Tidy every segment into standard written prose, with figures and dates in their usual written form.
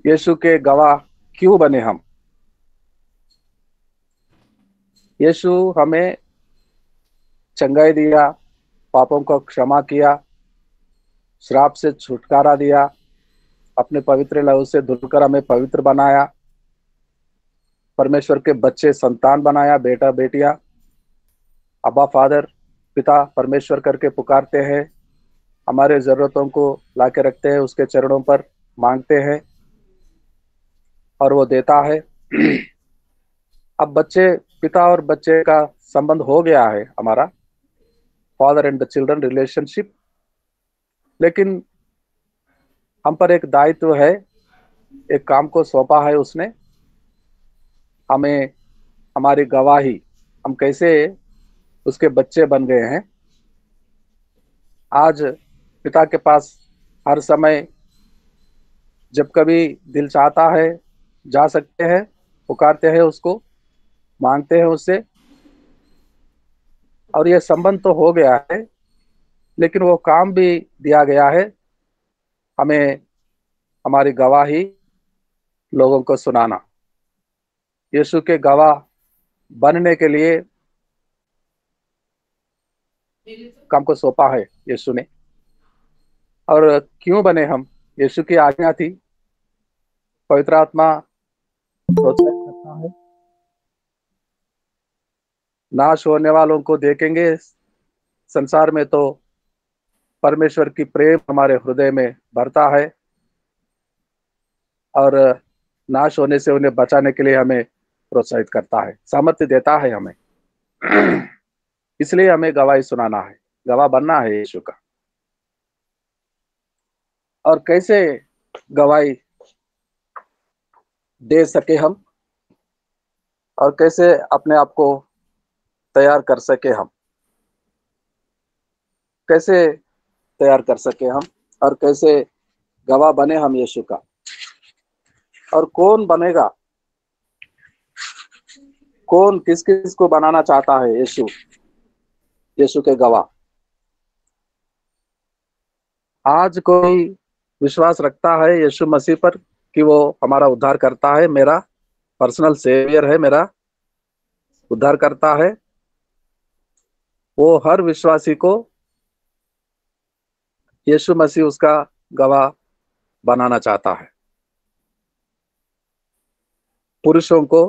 यीशु के गवाह क्यों बने हम? यीशु हमें चंगाई दिया, पापों को क्षमा किया, श्राप से छुटकारा दिया, अपने पवित्र लहू से धुलकर हमें पवित्र बनाया, परमेश्वर के बच्चे संतान बनाया, बेटा बेटियां, अब्बा फादर, पिता परमेश्वर करके पुकारते हैं, हमारे जरूरतों को लाके रखते हैं, उसके चरणों पर मांगते हैं और वो देता है। अब बच्चे, पिता और बच्चे का संबंध हो गया है हमारा, father and the children relationship. लेकिन हम पर एक दायित्व है, एक काम को सौंपा है उसने हमें, हमारी गवाही, हम कैसे उसके बच्चे बन गए हैं। आज पिता के पास हर समय, जब कभी दिल चाहता है, जा सकते हैं, पुकारते हैं उसको, मांगते हैं उससे, और ये संबंध तो हो गया है। लेकिन वो काम भी दिया गया है हमें, हमारी गवाही लोगों को सुनाना। यीशु के गवाह बनने के लिए काम को सौंपा है यीशु ने। और क्यों बने हम? यीशु की आज्ञा थी, पवित्र आत्मा प्रोत्साहित करता है, नाश होने वालों को देखेंगे संसार में तो परमेश्वर की प्रेम हमारे हृदय में भरता है, और नाश होने से उन्हें बचाने के लिए हमें प्रोत्साहित करता है, सामर्थ्य देता है हमें। इसलिए हमें गवाही सुनाना है, गवाह बनना है यीशु का। और कैसे गवाही दे सके हम, और कैसे अपने आप को तैयार कर सके हम, कैसे तैयार कर सके हम, और कैसे गवाह बने हम यीशु का। और कौन बनेगा, कौन किस किस को बनाना चाहता है यीशु, यीशु के गवाह? आज कोई विश्वास रखता है यीशु मसीह पर कि वो हमारा उद्धार करता है, मेरा पर्सनल सेवियर है, मेरा उद्धार करता है, वो हर विश्वासी को यीशु मसीह उसका गवाह बनाना चाहता है। पुरुषों को,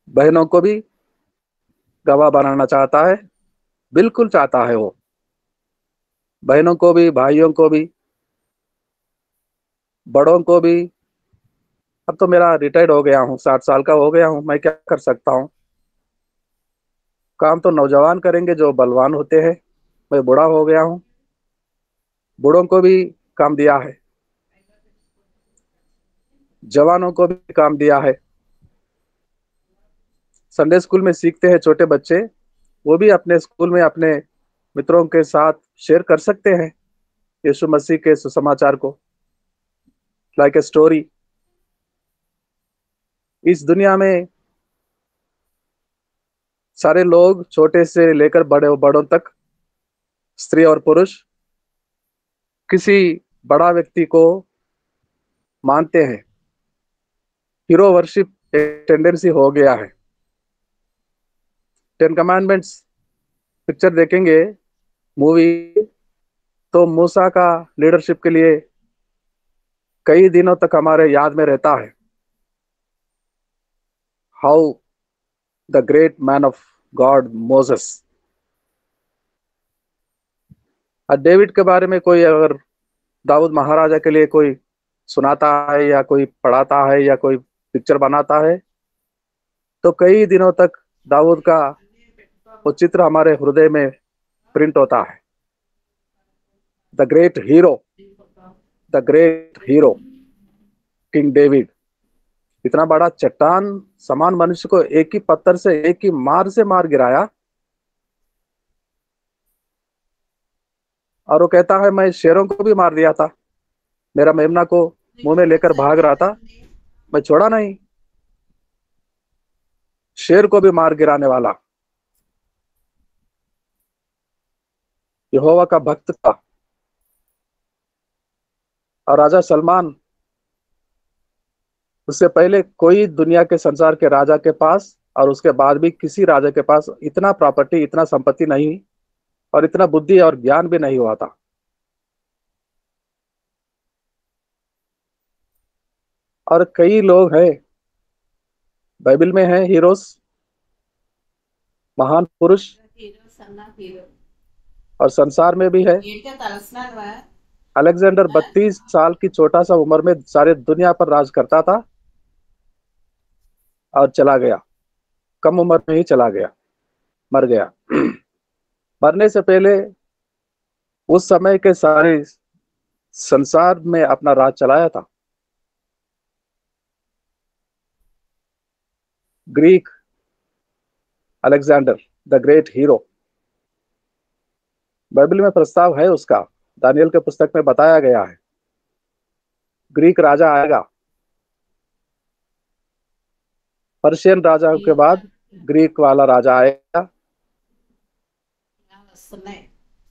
बहनों को भी गवाह बनाना चाहता है, बिल्कुल चाहता है वो, बहनों को भी, भाइयों को भी, बड़ों को भी। अब तो मेरा रिटायर्ड हो गया हूँ, 60 साल का हो गया हूँ, मैं क्या कर सकता हूँ? काम तो नौजवान करेंगे जो बलवान होते हैं। मैं बूढ़ा हो गया हूँ, बूढ़ों को भी काम दिया है, जवानों को भी काम दिया है। संडे स्कूल में सीखते हैं छोटे बच्चे, वो भी अपने स्कूल में अपने मित्रों के साथ शेयर कर सकते हैं यीशु मसीह के सुसमाचार को, लाइक ए स्टोरी। इस दुनिया में सारे लोग, छोटे से लेकर बड़े बड़ों तक, स्त्री और पुरुष, किसी बड़ा व्यक्ति को मानते हैं। हीरो वर्शिप एक टेंडेंसी हो गया है। 10 कमांडमेंट्स पिक्चर देखेंगे, मूवी, तो मूसा का लीडरशिप के लिए कई दिनों तक हमारे याद में रहता है। How the great man of God Moses. और डेविड के बारे में कोई अगर दाऊद महाराजा के लिए कोई सुनाता है या कोई पढ़ाता है या कोई पिक्चर बनाता है, तो कई दिनों तक दाऊद का वो चित्र हमारे हृदय में प्रिंट होता है। The great hero, the great hero king David, इतना बड़ा चट्टान समान मनुष्य को एक ही पत्थर से, एक ही मार से मार गिराया। और वो कहता है, मैं शेरों को भी मार दिया था, मेरा मेमना को मुंह में लेकर भाग रहा था, मैं छोड़ा नहीं। शेर को भी मार गिराने वाला यहोवा का भक्त था। और राजा सलमान, उससे पहले कोई दुनिया के संसार के राजा के पास और उसके बाद भी किसी राजा के पास इतना प्रॉपर्टी, इतना संपत्ति नहीं और इतना बुद्धि और ज्ञान भी नहीं हुआ था। और कई लोग हैं बाइबल में हैं हीरोज, महान पुरुष, और संसार में भी है। अलेक्जेंडर 32 साल की छोटा सा उम्र में सारे दुनिया पर राज करता था और चला गया, कम उम्र में ही चला गया, मर गया। मरने से पहले उस समय के सारे संसार में अपना राज चलाया था। Greek Alexander the great hero, Bible में प्रस्ताव है उसका, दानियल के पुस्तक में बताया गया है। ग्रीक राजा आएगा, पर्शियन राजा के बाद ग्रीक वाला राजा आएगा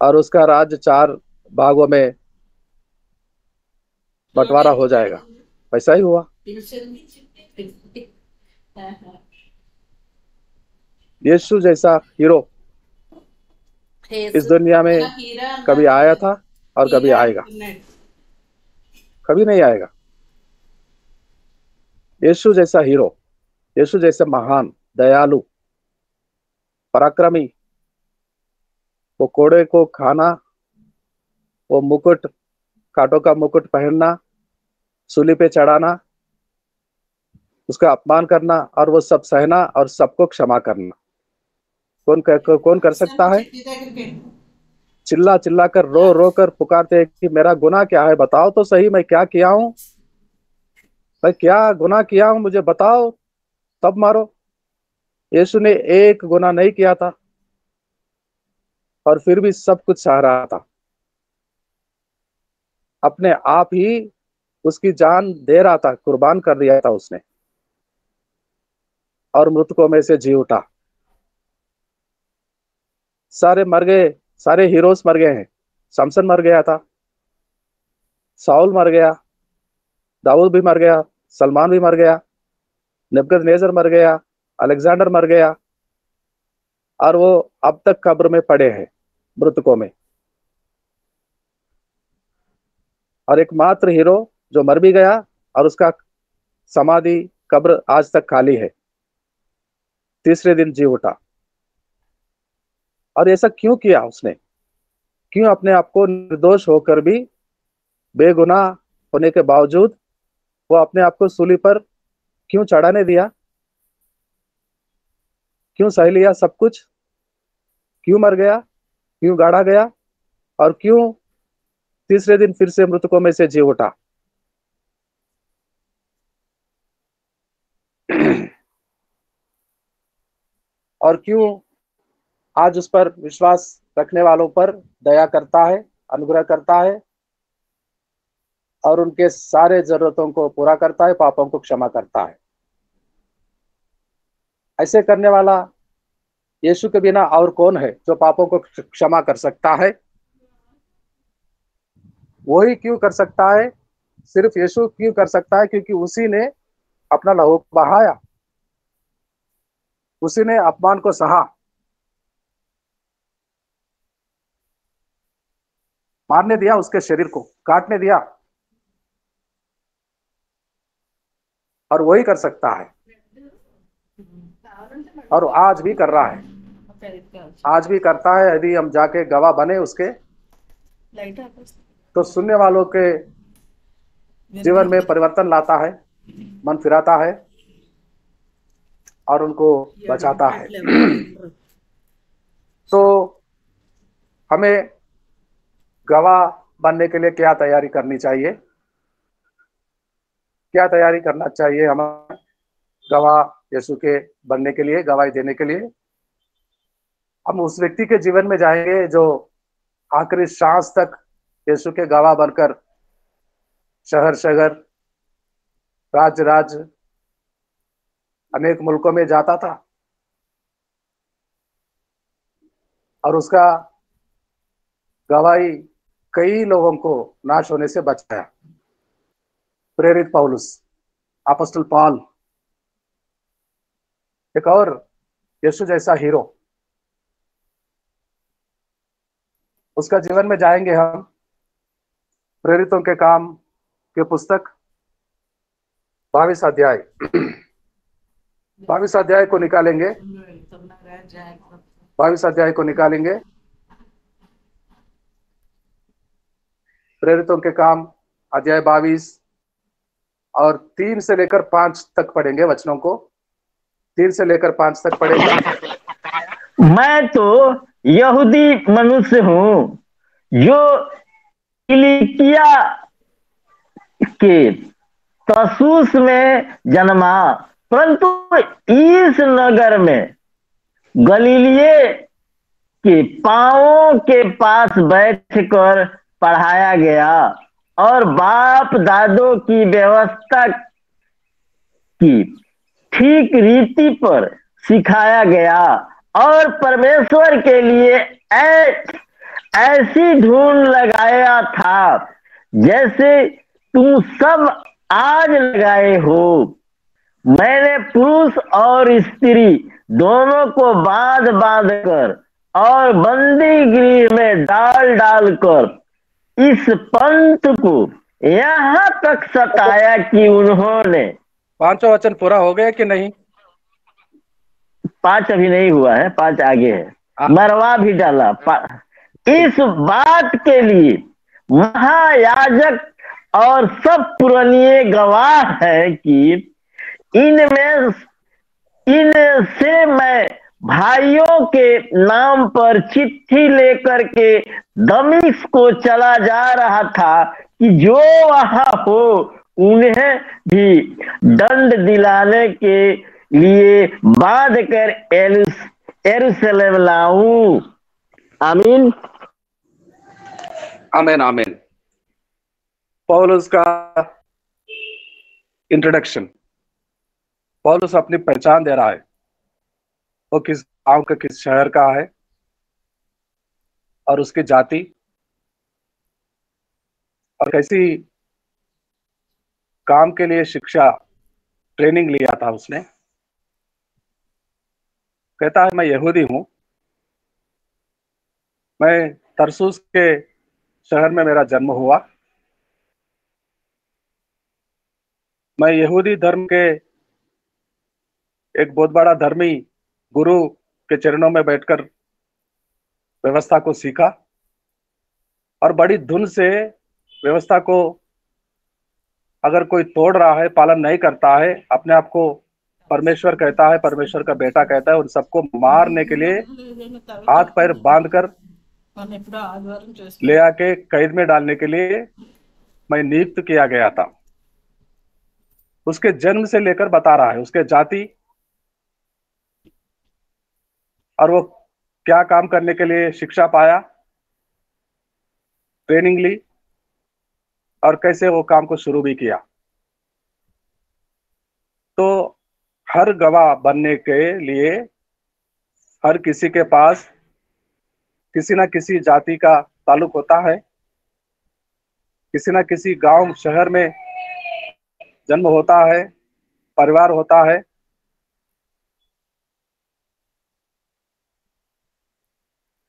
और उसका राज्य 4 भागों में बंटवारा हो जाएगा। वैसा ही हुआ। यीशु जैसा हीरो इस दुनिया में कभी आया था और कभी आएगा, कभी नहीं आएगा। यीशु जैसा हीरो, यीशु जैसे महान, दयालु, पराक्रमी, वो कोड़े को खाना, वो मुकुट, कांटों का मुकुट पहनना, सूली पे चढ़ाना, उसका अपमान करना और वो सब सहना और सबको क्षमा करना, कौन कर सकता है? चिल्ला चिल्ला कर, रो रो कर पुकारते हैं कि मेरा गुनाह क्या है, बताओ तो सही, मैं क्या किया हूं, मैं क्या गुनाह किया हूं, मुझे बताओ, तब मारो। यीशु ने एक गुनाह नहीं किया था और फिर भी सब कुछ सह रहा था। अपने आप ही उसकी जान दे रहा था, कुर्बान कर दिया था उसने, और मृतकों में से जी उठा। सारे मर गए, सारे हीरोज मर गए हैं। समसन मर गया था, साउल मर गया, दाऊद भी मर गया, सलमान भी मर गया, नेबुकदनेस्सर मर गया, अलेक्जेंडर मर गया, और वो अब तक कब्र में पड़े हैं, मृतकों में। और एकमात्र हीरो जो मर भी गया और उसका समाधि, कब्र आज तक खाली है, तीसरे दिन जी उठा। और ऐसा क्यों किया उसने? क्यों अपने आप को निर्दोष होकर भी, बेगुनाह होने के बावजूद वो अपने आप को सूली पर क्यों चढ़ाने दिया? क्यों सह लिया सब कुछ? क्यों मर गया? क्यों गाड़ा गया? और क्यों तीसरे दिन फिर से मृतकों में से जी उठा? और क्यों आज उस पर विश्वास रखने वालों पर दया करता है, अनुग्रह करता है और उनके सारे जरूरतों को पूरा करता है, पापों को क्षमा करता है। ऐसे करने वाला यीशु के बिना और कौन है जो पापों को क्षमा कर सकता है? वही क्यों कर सकता है? सिर्फ यीशु क्यों कर सकता है? क्योंकि उसी ने अपना लहू बहाया, उसी ने अपमान को सहा, मारने दिया, उसके शरीर को काटने दिया, और वही कर सकता है और आज भी कर रहा है, आज भी करता है। यदि हम जाके गवाह बने उसके, तो सुनने वालों के जीवन में परिवर्तन लाता है, मन फिराता है और उनको बचाता है। तो हमें गवाह बनने के लिए क्या तैयारी करनी चाहिए? क्या तैयारी करना चाहिए हमें गवाह यीशु के बनने के लिए, गवाही देने के लिए? हम उस व्यक्ति के जीवन में जाएंगे जो आखिरी सांस तक यीशु के गवाह बनकर शहर शहर, राज्य राज्य, अनेक मुल्कों में जाता था और उसका गवाही कई लोगों को नाश होने से बचाया। प्रेरित पौलुस, अपोस्टल पॉल, एक और यीशु जैसा हीरो, उसका जीवन में जाएंगे हम। प्रेरितों के काम की पुस्तक 22 अध्याय, 22 अध्याय को निकालेंगे, 22 अध्याय को निकालेंगे। प्रेरितों के काम अध्याय 22 और 3 से लेकर 5 तक पढ़ेंगे वचनों को, 3 से लेकर 5 तक पढ़ेंगे। मैं तो यहूदी मनुष्य हूँ जो किलिकिया के तरसुस में जन्मा, परंतु इस नगर में गलीलिये के पांवों के पास बैठकर पढ़ाया गया और बाप दादों की व्यवस्था की ठीक रीति पर सिखाया गया और परमेश्वर के लिए ऐसी ढूंढ लगाया था जैसे तुम सब आज लगाए हो। मैंने पुरुष और स्त्री दोनों को बांध बांध कर और बंदी गृह में डाल डाल कर इस पंथ को यहाँ तक सताया कि उन्होंने 5वां वचन पूरा हो गया कि नहीं? 5 अभी नहीं हुआ है, 5 आगे है। मरवा भी डाला। इस बात के लिए महायाजक और सब पुरानिये गवाह है कि इनसे मैं भाइयों के नाम पर चिट्ठी लेकर के दमिश्क को चला जा रहा था कि जो वहां हो उन्हें भी दंड दिलाने के लिए बांध कर यरूशलेम लाऊं। आमीन, आमीन, आमीन। पौलुस का इंट्रोडक्शन। पौलुस अपनी पहचान दे रहा है, वो किस गांव का, किस शहर का है और उसकी जाति और कैसी काम के लिए शिक्षा ट्रेनिंग लिया था उसने। कहता है मैं यहूदी हूं, मैं तरसुस के शहर में मेरा जन्म हुआ, मैं यहूदी धर्म के एक बहुत बड़ा धर्मी गुरु के चरणों में बैठकर व्यवस्था को सीखा और बड़ी धुन से व्यवस्था को अगर कोई तोड़ रहा है, पालन नहीं करता है, अपने आप को परमेश्वर कहता है, परमेश्वर का बेटा कहता है, उन सबको मारने के लिए हाथ पैर बांधकर ले आके कैद में डालने के लिए मैं नियुक्त किया गया था। उसके जन्म से लेकर बता रहा है, उसके जाति और वो क्या काम करने के लिए शिक्षा पाया, ट्रेनिंग ली और कैसे वो काम को शुरू भी किया। तो हर गवाह बनने के लिए हर किसी के पास किसी ना किसी जाति का ताल्लुक होता है, किसी ना किसी गांव शहर में जन्म होता है, परिवार होता है।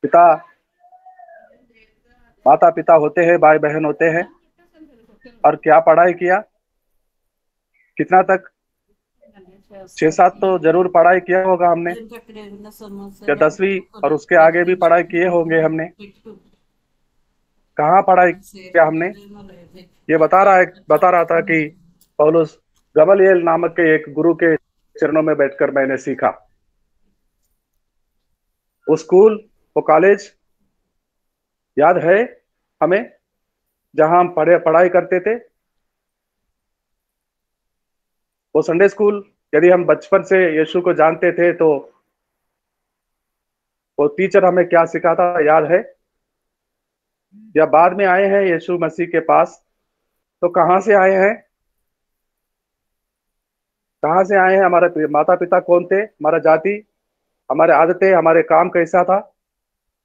पिता माता पिता होते हैं, भाई बहन होते हैं। और क्या पढ़ाई किया, कितना तक? 6-7 तो जरूर पढ़ाई किया होगा हमने, या 10वीं और उसके आगे भी पढ़ाई किए होंगे हमने। कहाँ पढ़ाई किया हमने? ये बता रहा था कि पौलुस गमलीएल नामक के एक गुरु के चरणों में बैठकर मैंने सीखा। वो स्कूल, वो कॉलेज याद है हमें, जहां हम पढ़ाई करते थे। वो संडे स्कूल, यदि हम बचपन से यीशु को जानते थे तो वो टीचर हमें क्या सिखाता याद है? या बाद में आए हैं यीशु मसीह के पास तो कहां से आए हैं? कहां से आए हैं? हमारे माता पिता कौन थे, हमारा जाति, हमारे आदतें, हमारे काम कैसा था?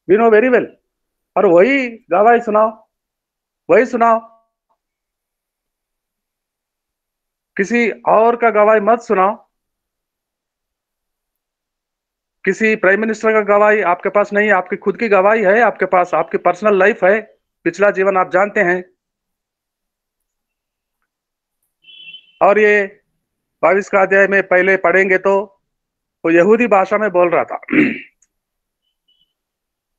We know very well. और वही गवाही सुनाओ, वही सुनाओ। किसी और का गवाही मत सुनाओ। किसी प्राइम मिनिस्टर का गवाही आपके पास नहीं है, आपकी खुद की गवाही है आपके पास, आपकी पर्सनल लाइफ है, पिछला जीवन आप जानते हैं। और ये 22 का अध्याय में पहले पढ़ेंगे तो वो यहूदी भाषा में बोल रहा था।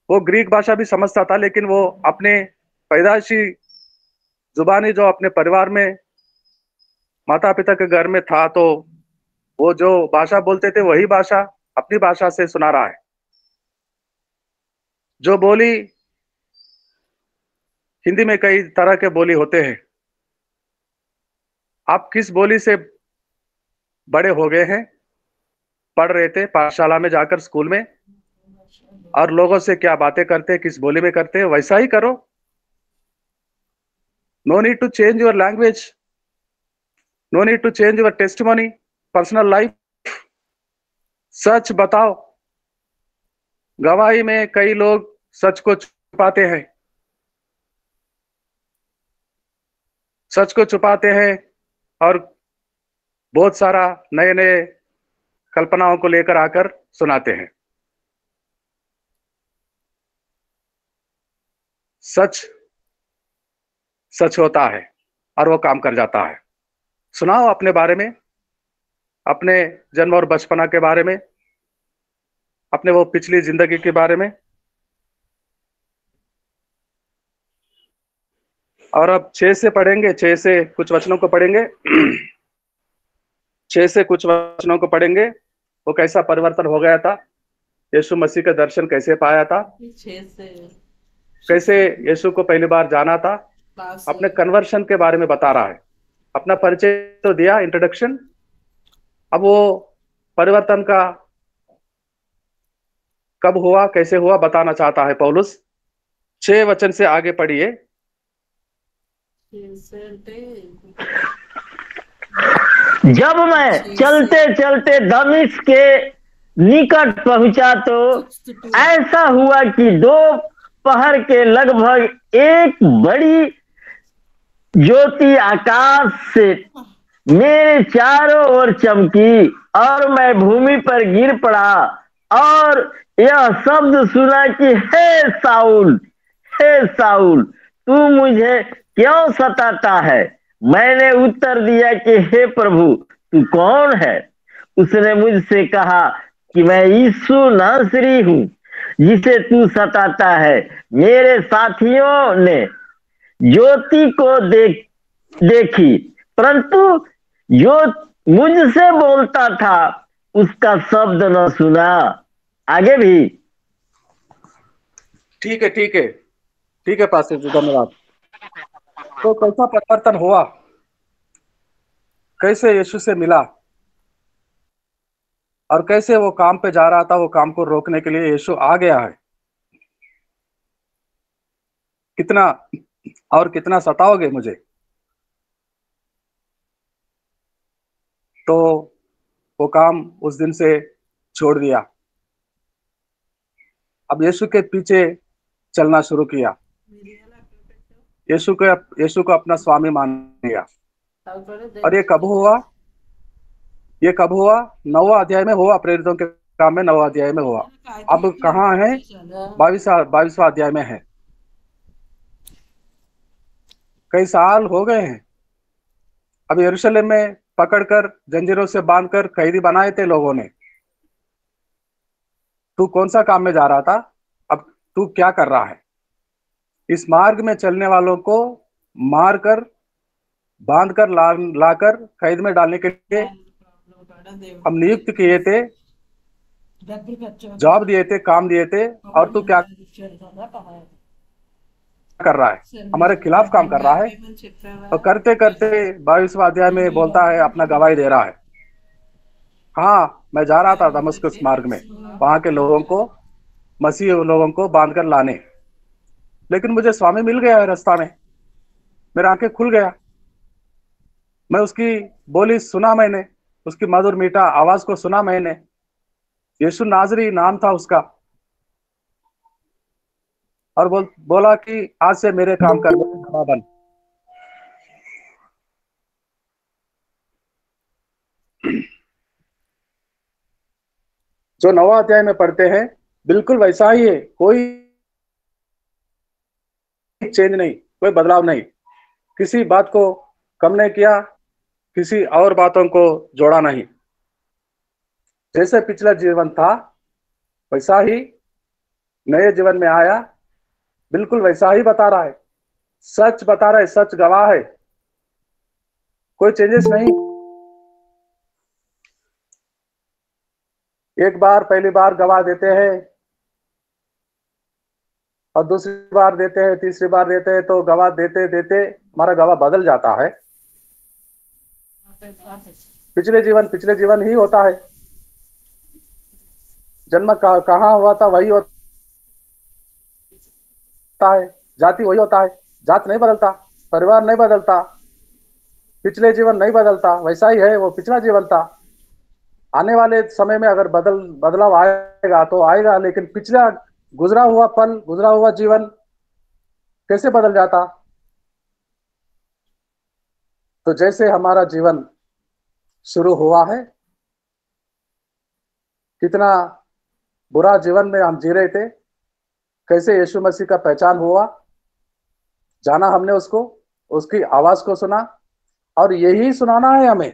वो ग्रीक भाषा भी समझता था, लेकिन वो अपने पैदाइशी जुबानी जो अपने परिवार में माता पिता के घर में था, तो वो जो भाषा बोलते थे वही भाषा अपनी भाषा से सुना रहा है। जो बोली, हिंदी में कई तरह के बोली होते हैं। आप किस बोली से बड़े हो गए हैं, पढ़ रहे थे पाठशाला में जाकर, स्कूल में, और लोगों से क्या बातें करते हैं, किस बोली में करते हैं, वैसा ही करो। No need to change your language, no need to change your testimony, personal life. सच बताओ। गवाही में कई लोग सच को छुपाते हैं, सच को छुपाते हैं और बहुत सारा नए नए कल्पनाओं को लेकर आकर सुनाते हैं। सच सच होता है और वो काम कर जाता है। सुनाओ अपने बारे में, अपने जन्म और बचपना के बारे में, अपने वो पिछली जिंदगी के बारे में। और अब 6 से पढ़ेंगे, 6 से कुछ वचनों को पढ़ेंगे। 6 से कुछ वचनों को पढ़ेंगे। वो कैसा परिवर्तन हो गया था, यीशु मसीह का दर्शन कैसे पाया था, कैसे यीशु को पहली बार जाना था, अपने कन्वर्शन के बारे में बता रहा है। अपना परिचय तो दिया, इंट्रोडक्शन। अब वो परिवर्तन का कब हुआ, कैसे हुआ, बताना चाहता है पौलुस। 6 वचन से आगे पढ़िए। जब मैं चलते चलते दमिश्क के निकट पहुंचा तो ऐसा हुआ कि दोपहर के लगभग एक बड़ी ज्योति आकाश से मेरे चारों ओर चमकी और मैं भूमि पर गिर पड़ा और यह शब्द सुना कि हे साउल, तू मुझे क्यों सताता है? मैंने उत्तर दिया कि हे प्रभु, तू कौन है? उसने मुझसे कहा कि मैं यीशु नासरी हूँ, जिसे तू सताता है। मेरे साथियों ने ज्योति को देखी, परंतु जो मुझसे बोलता था उसका शब्द न सुना। आगे भी ठीक है, ठीक है, ठीक है पास्टर जी, धन्यवाद। तो कैसा परिवर्तन हुआ, कैसे यीशु से मिला, और कैसे वो काम पे जा रहा था, वो काम को रोकने के लिए यीशु आ गया है। कितना और कितना सताओगे मुझे? तो वो काम उस दिन से छोड़ दिया, अब यीशु के पीछे चलना शुरू किया। यीशु को अपना स्वामी मान लिया। और ये कब हुआ? ये कब हुआ? 9वां अध्याय में हुआ, प्रेरितों के काम में 9वां अध्याय में हुआ। अब कहाँ है? 22वां अध्याय में है। कई साल हो गए हैं। अब यरूशलेम में पकड़कर जंजीरों से बांधकर कैदी बनाए थे लोगों ने। तू कौन सा काम में जा रहा था? अब तू क्या कर रहा है? इस मार्ग में चलने वालों को मारकर, बांधकर, लाकर कैद में डालने के लिए हम नियुक्त किए थे, जॉब दिए थे, काम दिए थे, और तू क्या कर रहा है? हमारे खिलाफ काम कर रहा है। तो करते करते 22वां अध्याय में बोलता है, अपना गवाही दे रहा है। हाँ, मैं जा रहा था दमिश्क मार्ग में, वहां के लोगों को, मसीह लोगों को बांधकर लाने, लेकिन मुझे स्वामी मिल गया है रास्ता में। मेरी आंखें खुल गया, मैं उसकी बोली सुना, मैंने उसकी मधुर मीठा आवाज को सुना मैंने। यीशु नाजरी नाम था उसका। और बोला कि आज से मेरे काम करने का बन। जो 9वां अध्याय में पढ़ते हैं बिल्कुल वैसा ही है, कोई चेंज नहीं, कोई बदलाव नहीं, किसी बात को कम नहीं किया, किसी और बातों को जोड़ा नहीं। जैसे पिछला जीवन था वैसा ही नए जीवन में आया, बिल्कुल वैसा ही बता रहा है, सच बता रहा है, सच गवाह है, कोई चेंजेस नहीं। एक बार पहली बार गवाह देते हैं और दूसरी बार देते हैं, तीसरी बार देते हैं, तो गवाह देते देते हमारा गवाह बदल जाता है। पिछले जीवन ही होता है, जन्म कहाँ हुआ था वही होता है, जाति वही होता है, जात नहीं बदलता, परिवार नहीं बदलता, पिछले जीवन नहीं बदलता, वैसा ही है, वो पिछला जीवन था। आने वाले समय में अगर बदलाव आएगा तो आएगा, लेकिन पिछला गुजरा हुआ पल, गुजरा हुआ जीवन कैसे बदल जाता। तो जैसे हमारा जीवन शुरू हुआ है, कितना बुरा जीवन में हम जी रहे थे, कैसे यीशु मसीह का पहचान हुआ, जाना हमने उसको, उसकी आवाज को सुना, और यही सुनाना है हमें,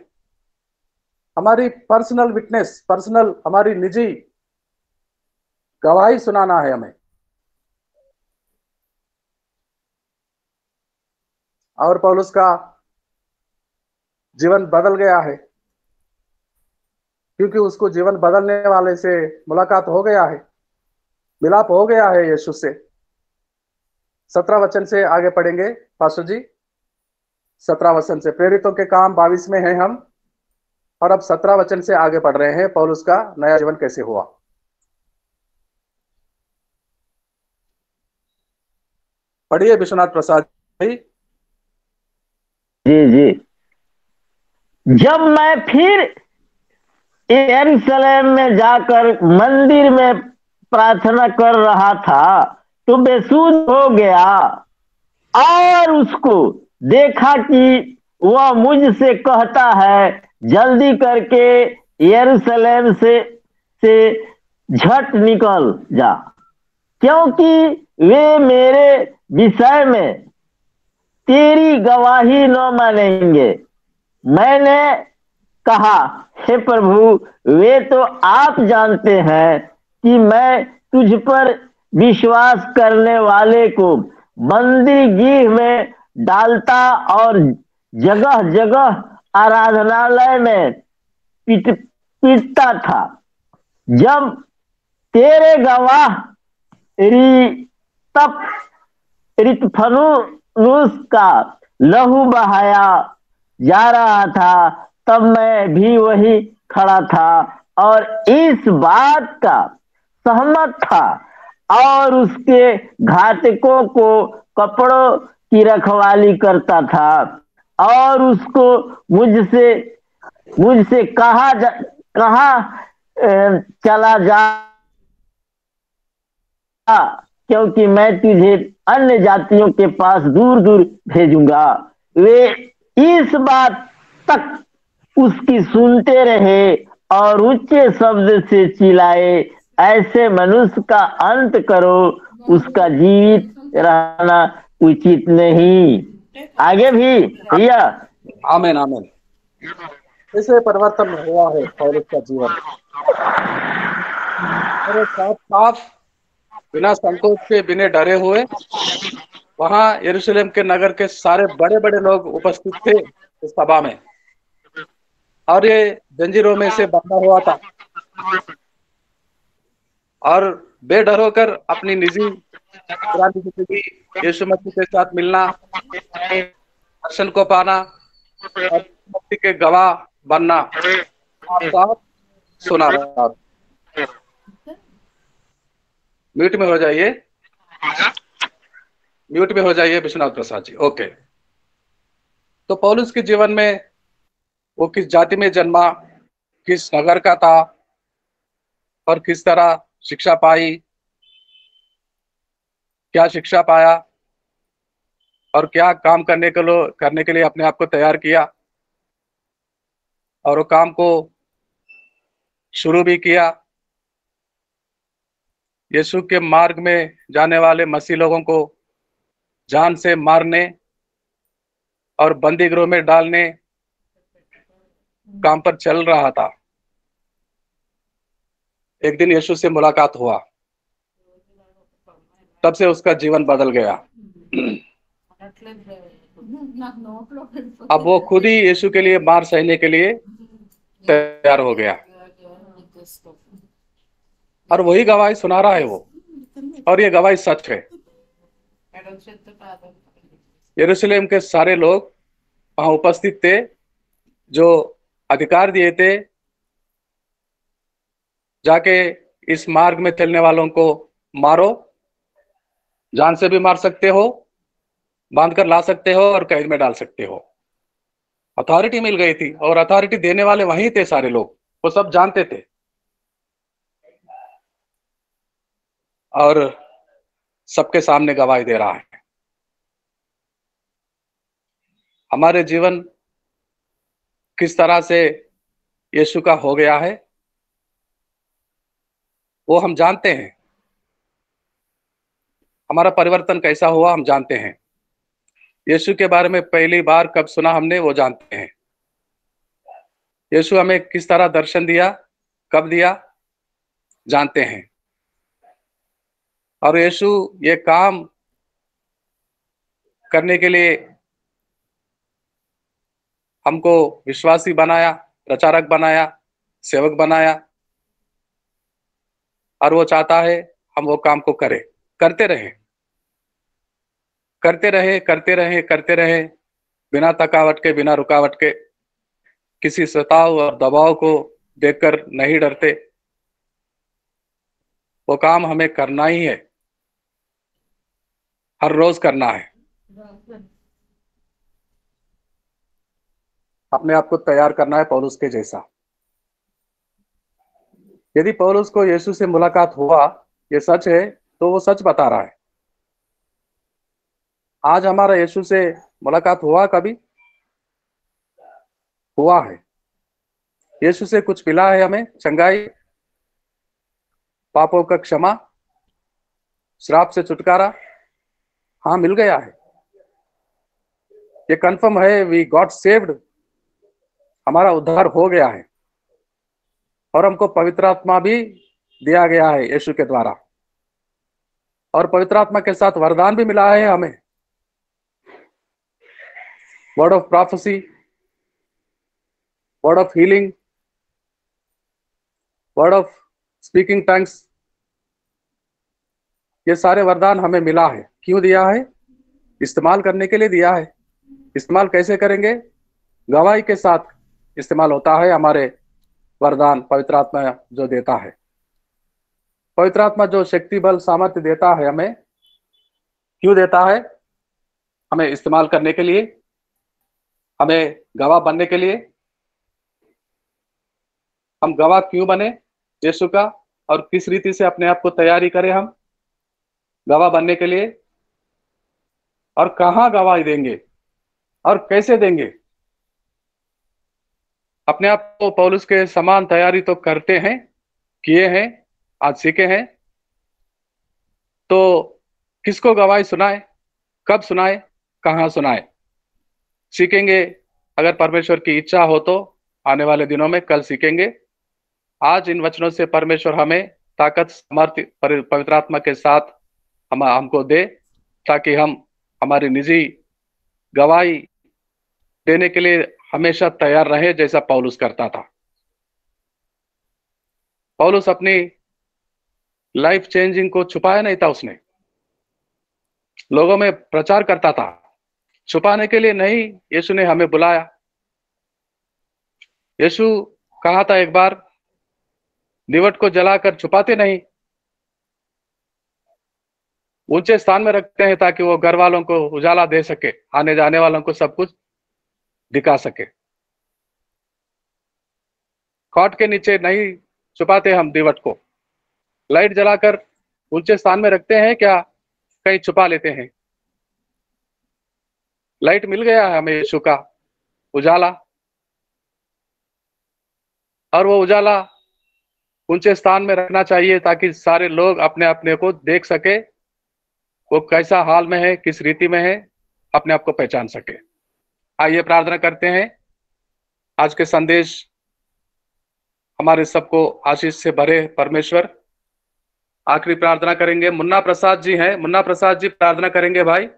हमारी पर्सनल विटनेस, पर्सनल हमारी निजी गवाही सुनाना है हमें। और पौलुस का जीवन बदल गया है, क्योंकि उसको जीवन बदलने वाले से मुलाकात हो गया है, मिलाप हो गया है यीशु से। 17 वचन से आगे पढ़ेंगे पास्टर जी। 17 वचन से, प्रेरितों के काम 22 में है हम, और अब 17 वचन से आगे पढ़ रहे हैं, पौलुस का नया जीवन कैसे हुआ। पढ़िए विश्वनाथ प्रसाद जी। जी जी। जब मैं फिर यरूशलेम में जाकर मंदिर में प्रार्थना कर रहा था तो बेसुध हो गया और उसको देखा कि वह मुझसे कहता है, जल्दी करके यरूशलेम से झट निकल जा, क्योंकि वे मेरे विषय में तेरी गवाही न मानेंगे। मैंने कहा, हे प्रभु, वे तो आप जानते हैं कि मैं तुझ पर विश्वास करने वाले को बंदी गृह में डालता और जगह जगह आराधनालय में पीटता था। जब तेरे गवाह रितफनुस का लहू बहाया जा रहा था, तब मैं भी वही खड़ा था और इस बात का सहमत था और उसके घातकों को कपड़ों की रखवाली करता था और उसको मुझसे कहा चला जा, क्योंकि मैं तुझे अन्य जातियों के पास दूर दूर भेजूंगा। वे इस बात तक उसकी सुनते रहे और ऊंचे शब्द से चिल्लाए, ऐसे मनुष्य का अंत करो, उसका जीवित रहना उचित नहीं। आगे भी भैया। आमीन आमीन। ऐसे परिवर्तन हुआ है पौलुस का जीवन, और साथ साथ बिना संकोच के, बिना डरे हुए, वहां यरूशलेम के नगर के सारे बड़े बड़े लोग उपस्थित थे इस सभा में, और ये जंजीरों में से बंधा हुआ था, और बेडर होकर अपनी निजी पुरानी जिंदगी यीशु मसीह के साथ मिलना, दर्शन को पाना और मसीह के गवाह बनना साफ सुना रहा। म्यूट में हो जाइए, म्यूट में हो जाइए विश्वनाथ प्रसाद जी। ओके। तो पौलुस के जीवन में वो किस जाति में जन्मा, किस नगर का था, और किस तरह शिक्षा पाई, क्या शिक्षा पाया, और क्या काम करने के लिए अपने आप को तैयार किया, और वो काम को शुरू भी किया, यीशु के मार्ग में जाने वाले मसीह लोगों को जान से मारने और बंदी गृह में डालने काम पर चल रहा था। एक दिन यीशु से मुलाकात हुआ, तब से उसका जीवन बदल गया। अब वो खुद ही यीशु के लिए मार सहने के लिए तैयार हो गया और वही गवाही सुना रहा है वो, और ये गवाही सच है। यरूशलेम के सारे लोग वहां उपस्थित थे जो अधिकार दिए थे जाके इस मार्ग में चलने वालों को मारो, जान से भी मार सकते हो, बांध कर ला सकते हो और कैद में डाल सकते हो। अथॉरिटी मिल गई थी और अथॉरिटी देने वाले वहीं थे, सारे लोग वो सब जानते थे। और सबके सामने गवाही दे रहा है। हमारे जीवन किस तरह से यीशु का हो गया है वो हम जानते हैं। हमारा परिवर्तन कैसा हुआ हम जानते हैं। यीशु के बारे में पहली बार कब सुना हमने वो जानते हैं। यीशु हमें किस तरह दर्शन दिया, कब दिया, जानते हैं। और यीशु ये काम करने के लिए हमको विश्वासी बनाया, प्रचारक बनाया, सेवक बनाया, और वो चाहता है हम वो काम को करें, करते रहे, करते रहे, करते रहे, करते रहे, बिना थकावट के, बिना रुकावट के, किसी सताव और दबाव को देखकर नहीं डरते। वो काम हमें करना ही है, हर रोज करना है। अपने आप को तैयार करना है पौलुस के जैसा। यदि पौलुस को यीशु से मुलाकात हुआ, ये सच है, तो वो सच बता रहा है। आज हमारा यीशु से मुलाकात हुआ कभी? हुआ है। यीशु से कुछ मिला है हमें? चंगाई, पापों का क्षमा, श्राप से छुटकारा? हाँ, मिल गया है। ये कंफर्म है, वी गॉट सेव्ड, हमारा उद्धार हो गया है। और हमको पवित्र आत्मा भी दिया गया है यीशु के द्वारा, और पवित्र आत्मा के साथ वरदान भी मिला है हमें। Word of prophecy, word of healing, word of speaking tongues, ये सारे वरदान हमें मिला है। क्यों दिया है? इस्तेमाल करने के लिए दिया है। इस्तेमाल कैसे करेंगे? गवाही के साथ इस्तेमाल होता है हमारे वरदान, पवित्र आत्मा जो देता है। पवित्र आत्मा जो शक्ति, बल, सामर्थ्य देता है हमें, क्यों देता है? हमें इस्तेमाल करने के लिए, हमें गवाह बनने के लिए। हम गवाह क्यों बने यीशु का, और किस रीति से अपने आप को तैयारी करें हम गवाह बनने के लिए, और कहां गवाही देंगे और कैसे देंगे? अपने आप को पौलुस के समान तैयारी तो करते हैं, किए हैं, आज सीखे हैं, तो किसको गवाही सुनाए, कब सुनाए, कहां सुनाए? सीखेंगे, अगर परमेश्वर की इच्छा हो तो आने वाले दिनों में कल सीखेंगे। आज इन वचनों से परमेश्वर हमें ताकत, सामर्थ्य पवित्र आत्मा के साथ हमको दे, ताकि हम हमारी निजी गवाही देने के लिए हमेशा तैयार रहे, जैसा पौलुस करता था। पौलुस अपनी लाइफ चेंजिंग को छुपाया नहीं था, उसने लोगों में प्रचार करता था। छुपाने के लिए नहीं, यीशु ने हमें बुलाया। यीशु कहा था एक बार, दीवट को जलाकर छुपाते नहीं, ऊंचे स्थान में रखते हैं, ताकि वो घर वालों को उजाला दे सके, आने जाने वालों को सब कुछ दिखा सके। खाट के नीचे नहीं छुपाते हम दीवट को, लाइट जलाकर ऊंचे स्थान में रखते हैं क्या, कहीं छुपा लेते हैं? लाइट मिल गया है हमें यीशु का उजाला, और वो उजाला ऊंचे स्थान में रखना चाहिए ताकि सारे लोग अपने अपने को देख सके, वो कैसा हाल में है, किस रीति में है, अपने आप को पहचान सके। आइए प्रार्थना करते हैं। आज के संदेश हमारे सबको आशीष से भरे परमेश्वर। आखिरी प्रार्थना करेंगे, मुन्ना प्रसाद जी हैं, मुन्ना प्रसाद जी प्रार्थना करेंगे भाई।